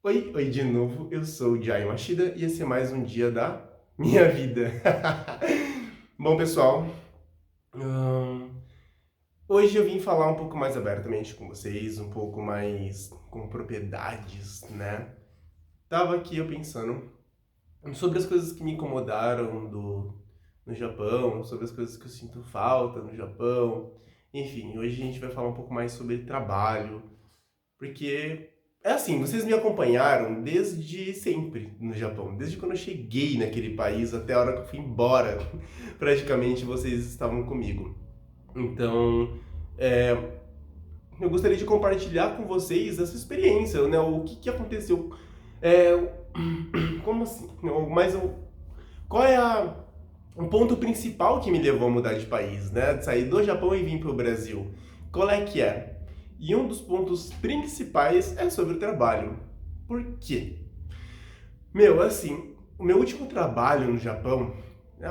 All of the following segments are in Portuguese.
Oi de novo, eu sou o Jai Machida e esse é mais um dia da minha vida. Bom, pessoal, hum, hoje eu vim falar um pouco mais abertamente com vocês, um pouco mais com propriedades, né? Tava aqui eu pensando sobre as coisas que me incomodaram no Japão, sobre as coisas que eu sinto falta no Japão. Enfim, hoje a gente vai falar um pouco mais sobre trabalho, porque é assim, vocês me acompanharam desde sempre no Japão, desde quando eu cheguei naquele país até a hora que eu fui embora. Praticamente vocês estavam comigo. Então, é, eu gostaria de compartilhar com vocês essa experiência, né? O que aconteceu. É, como assim? Qual é o ponto principal que me levou a mudar de país, né? De sair do Japão e vir para o Brasil. Qual é que é? E um dos pontos principais é sobre o trabalho. Por quê? Meu, assim, o meu último trabalho no Japão,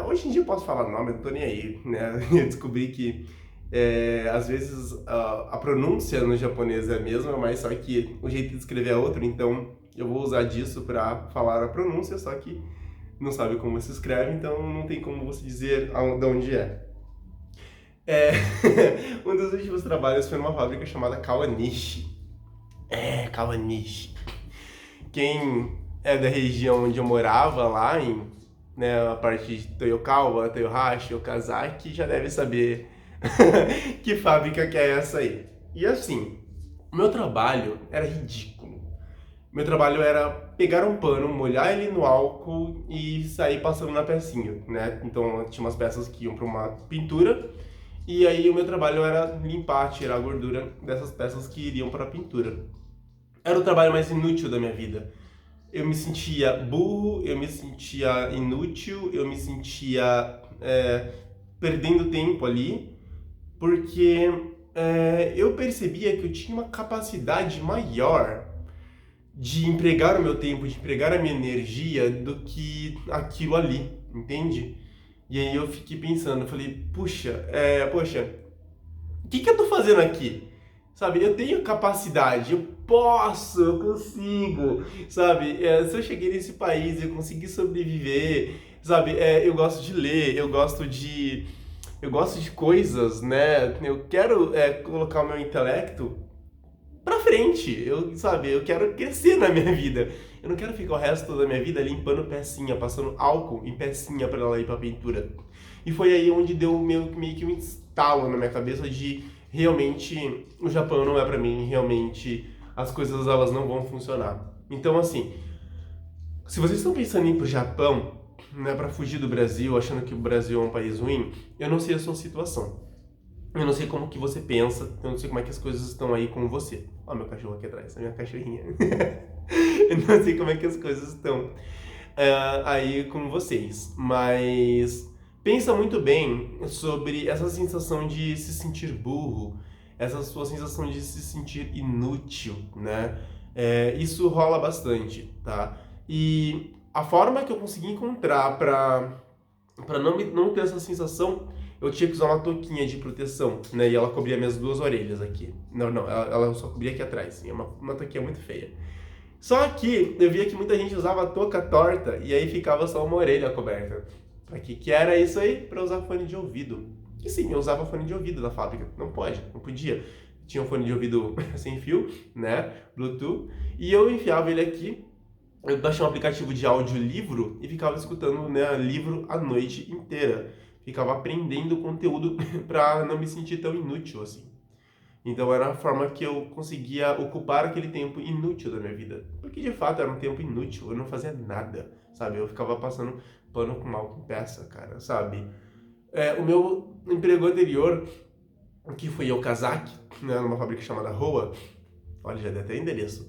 hoje em dia eu posso falar nome, eu não tô nem aí, né? Eu descobri que às vezes a pronúncia no japonês é a mesma, mas só que o jeito de escrever é outro, então eu vou usar disso para falar a pronúncia, só que não sabe como se escreve, então não tem como você dizer de onde é. É, um dos últimos trabalhos foi numa fábrica chamada Kawanishi. Kawanishi. Quem é da região onde eu morava, lá em né, a parte de Toyokawa, Toyohashi, Okazaki, já deve saber que fábrica que é essa aí. E assim, o meu trabalho era ridículo. Meu trabalho era pegar um pano, molhar ele no álcool e sair passando na pecinha, né? Então tinha umas peças que iam para uma pintura e aí o meu trabalho era limpar, tirar a gordura dessas peças que iriam para a pintura. Era o trabalho mais inútil da minha vida. Eu me sentia burro, eu me sentia inútil, eu me sentia perdendo tempo ali, porque eu percebia que eu tinha uma capacidade maior de empregar o meu tempo, de empregar a minha energia do que aquilo ali, entende? E aí eu fiquei pensando, eu falei, poxa, o que eu tô fazendo aqui? Sabe, eu tenho capacidade, eu consigo, sabe? Se eu cheguei nesse país, eu consegui sobreviver, sabe? Eu gosto de ler, eu gosto de coisas, né? Eu quero colocar o meu intelecto pra frente, eu quero crescer na minha vida. Eu não quero ficar o resto da minha vida limpando pecinha, passando álcool em pecinha pra ela ir pra pintura. E foi aí onde deu meio que um estalo na minha cabeça de realmente o Japão não é pra mim, realmente as coisas elas não vão funcionar. Então assim, se vocês estão pensando em ir pro Japão, né, para fugir do Brasil, achando que o Brasil é um país ruim, eu não sei a sua situação. Eu não sei como que você pensa, eu não sei como é que as coisas estão aí com você. Ó, meu cachorro aqui atrás, a minha cachorrinha. Eu não sei como é que as coisas estão aí com vocês, mas pensa muito bem sobre essa sensação de se sentir burro, essa sua sensação de se sentir inútil, né? Isso rola bastante, tá? E a forma que eu consegui encontrar para não ter essa sensação, eu tinha que usar uma touquinha de proteção, né? E ela cobria minhas duas orelhas aqui. Não, ela só cobria aqui atrás. É uma touquinha muito feia. Só que eu via que muita gente usava a touca torta e aí ficava só uma orelha coberta. Pra que era isso aí? Pra usar fone de ouvido. E sim, eu usava fone de ouvido da fábrica. Não podia. Tinha um fone de ouvido sem fio, né? Bluetooth. E eu enfiava ele aqui. Eu baixei um aplicativo de audiolivro e ficava escutando, né, livro a noite inteira. Ficava aprendendo conteúdo pra não me sentir tão inútil assim. Então era a forma que eu conseguia ocupar aquele tempo inútil da minha vida. Porque de fato era um tempo inútil, eu não fazia nada, sabe? Eu ficava passando pano com álcool em peça, cara, sabe? O meu emprego anterior, que foi em Okazaki, né, numa fábrica chamada Roa, olha, já dei até endereço.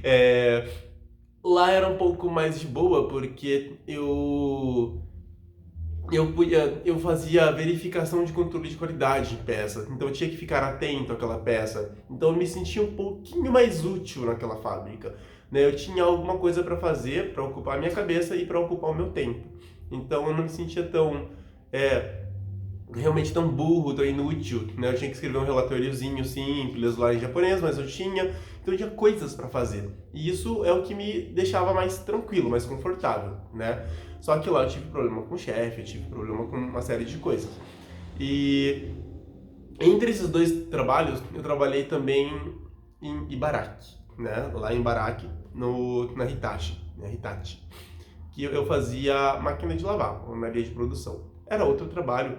É, lá era um pouco mais de boa, porque eu fazia verificação de controle de qualidade em peça, então eu tinha que ficar atento àquela peça. Então eu me sentia um pouquinho mais útil naquela fábrica, né? Eu tinha alguma coisa para fazer, para ocupar a minha cabeça e para ocupar o meu tempo. Então eu não me sentia tão realmente tão burro, tão inútil, né? Eu tinha que escrever um relatóriozinho simples lá em japonês, mas eu tinha Então eu tinha coisas para fazer. E isso é o que me deixava mais tranquilo, mais confortável, né? Só que lá eu tive problema com o chefe, eu tive problema com uma série de coisas. E entre esses dois trabalhos, eu trabalhei também em Ibaraki, né? Lá em Ibaraki, na Hitachi, né? Hitachi, que eu fazia máquina de lavar, na linha de produção. Era outro trabalho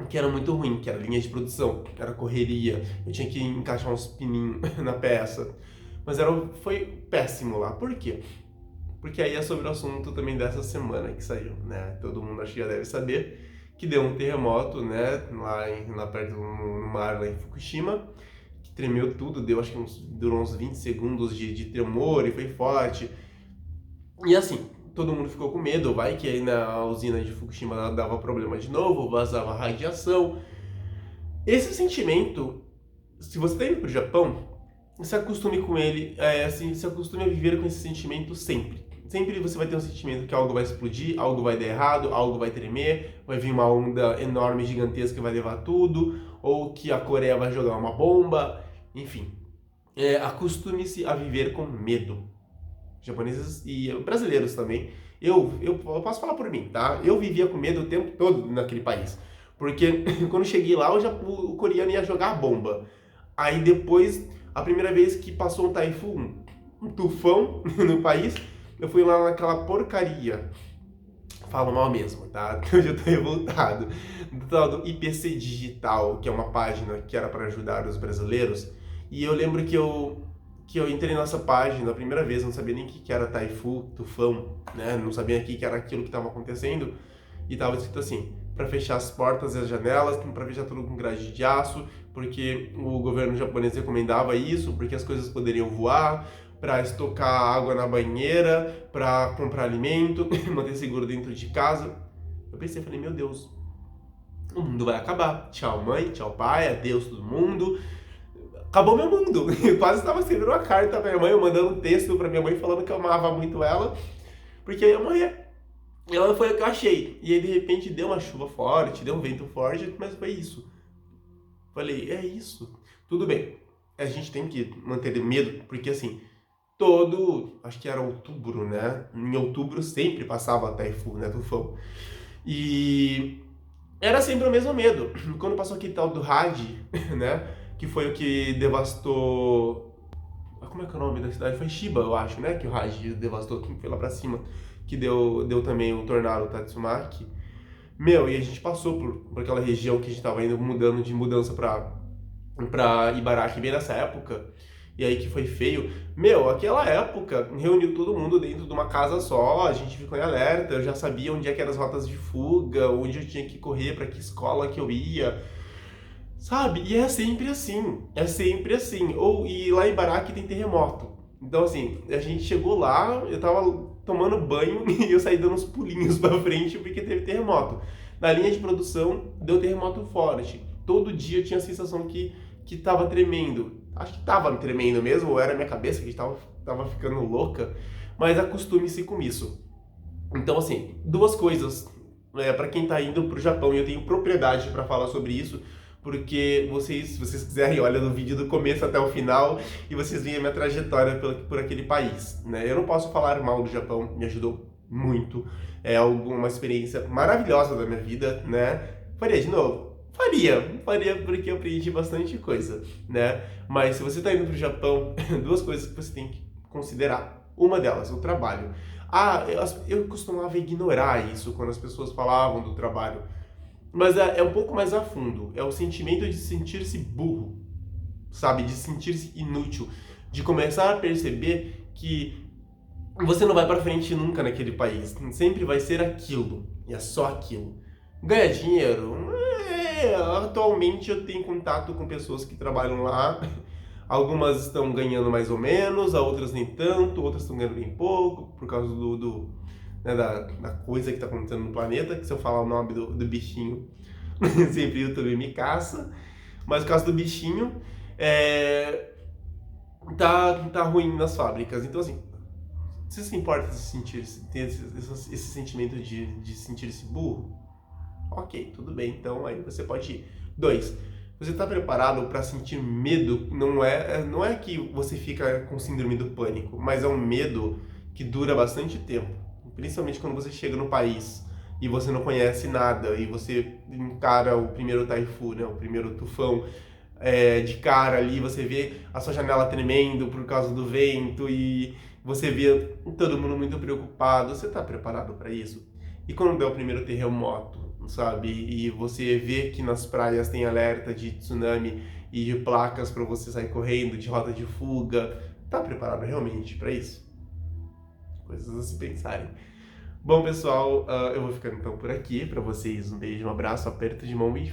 que era muito ruim, que era linha de produção, era correria, eu tinha que encaixar uns pininhos na peça. Mas foi péssimo lá. Por quê? Porque aí é sobre o assunto também dessa semana que saiu, né? Todo mundo acho que já deve saber que deu um terremoto, né? Lá perto no mar, lá em Fukushima, que tremeu tudo, acho que durou uns 20 segundos de tremor e foi forte. E assim, todo mundo ficou com medo, vai que aí na usina de Fukushima dava problema de novo, vazava radiação. Esse sentimento, se você está indo para o Japão, se acostume com ele, assim, se acostume a viver com esse sentimento sempre. Sempre você vai ter um sentimento que algo vai explodir, algo vai dar errado, algo vai tremer, vai vir uma onda enorme, gigantesca que vai levar tudo, ou que a Coreia vai jogar uma bomba, enfim. Acostume-se a viver com medo. Japoneses e brasileiros também. Eu posso falar por mim, tá? Eu vivia com medo o tempo todo naquele país. Porque quando cheguei lá, o coreano ia jogar a bomba. Aí depois, a primeira vez que passou um tufão no país, eu fui lá naquela porcaria. Falo mal mesmo, tá? Eu já tô revoltado. Do tal do IPC Digital, que é uma página que era para ajudar os brasileiros. E eu lembro que eu entrei nessa página a primeira vez, não sabia nem o que era tufão, né? Não sabia o que era aquilo que estava acontecendo. E tava escrito assim, para fechar as portas e as janelas, para fechar tudo com grade de aço, porque o governo japonês recomendava isso, porque as coisas poderiam voar, para estocar água na banheira, para comprar alimento, manter seguro dentro de casa. Eu pensei, falei, meu Deus, o mundo vai acabar. Tchau mãe, tchau pai, adeus todo mundo. Acabou meu mundo. Eu quase estava escrevendo uma carta pra minha mãe, eu mandando um texto pra minha mãe falando que eu amava muito ela, porque eu ia morrer. Ela foi o que eu achei. E aí, de repente, deu uma chuva forte, deu um vento forte, mas foi isso. Falei, é isso. Tudo bem. A gente tem que manter medo, porque assim, acho que era outubro, né? Em outubro sempre passava tufão. E era sempre o mesmo medo. Quando passou aquele tal do Hadi, né? Que foi o que devastou... Como é que é o nome da cidade? Foi Shiba, eu acho, né? Que o Hadi devastou, que foi lá pra cima. Que deu também o tornado Tatsumaki. Meu, e a gente passou por aquela região que a gente tava indo mudando de mudança pra Ibaraki bem nessa época. E aí que foi feio. Meu, aquela época reuniu todo mundo dentro de uma casa só, a gente ficou em alerta, eu já sabia onde é que eram as rotas de fuga, onde eu tinha que correr, pra que escola que eu ia. Sabe? E é sempre assim. É sempre assim. E lá em Ibaraki tem terremoto. Então, assim, a gente chegou lá, eu tava tomando banho e eu saí dando uns pulinhos pra frente porque teve terremoto. Na linha de produção, deu terremoto forte. Todo dia eu tinha a sensação que tava tremendo. Acho que tava tremendo mesmo, ou era a minha cabeça que tava ficando louca. Mas acostume-se com isso. Então, assim, duas coisas. Pra quem tá indo pro Japão, e eu tenho propriedade pra falar sobre isso, porque se vocês quiserem, olha no vídeo do começo até o final e vocês veem a minha trajetória por aquele país, né? Eu não posso falar mal do Japão, me ajudou muito, é uma experiência maravilhosa da minha vida, né? Faria de novo? Faria porque eu aprendi bastante coisa, né? Mas se você tá indo pro Japão, duas coisas que você tem que considerar. Uma delas, o trabalho. Eu costumava ignorar isso quando as pessoas falavam do trabalho. Mas é um pouco mais a fundo. É o sentimento de sentir-se burro, sabe? De sentir-se inútil. De começar a perceber que você não vai pra frente nunca naquele país. Sempre vai ser aquilo. E é só aquilo. Ganhar dinheiro? Atualmente eu tenho contato com pessoas que trabalham lá. Algumas estão ganhando mais ou menos, outras nem tanto, outras estão ganhando bem pouco, por causa né, da coisa que está acontecendo no planeta, que se eu falar o nome do bichinho, sempre o YouTube me caça. Mas por causa do bichinho, tá ruim nas fábricas. Então, assim, você se importa de ter esse sentimento de sentir-se burro? Ok, tudo bem, então aí você pode ir. 2. Você está preparado para sentir medo? Não é que você fica com síndrome do pânico, mas é um medo que dura bastante tempo. Principalmente quando você chega no país e você não conhece nada e você encara o primeiro taifu, né, o primeiro tufão de cara ali, você vê a sua janela tremendo por causa do vento e você vê todo mundo muito preocupado. Você está preparado para isso? E quando der o primeiro terremoto, sabe? E você vê que nas praias tem alerta de tsunami e de placas para você sair correndo, de rota de fuga. Tá preparado realmente para isso? Coisas a se pensarem. Bom, pessoal, eu vou ficando então por aqui. Para vocês, um beijo, um abraço, aperto de mão e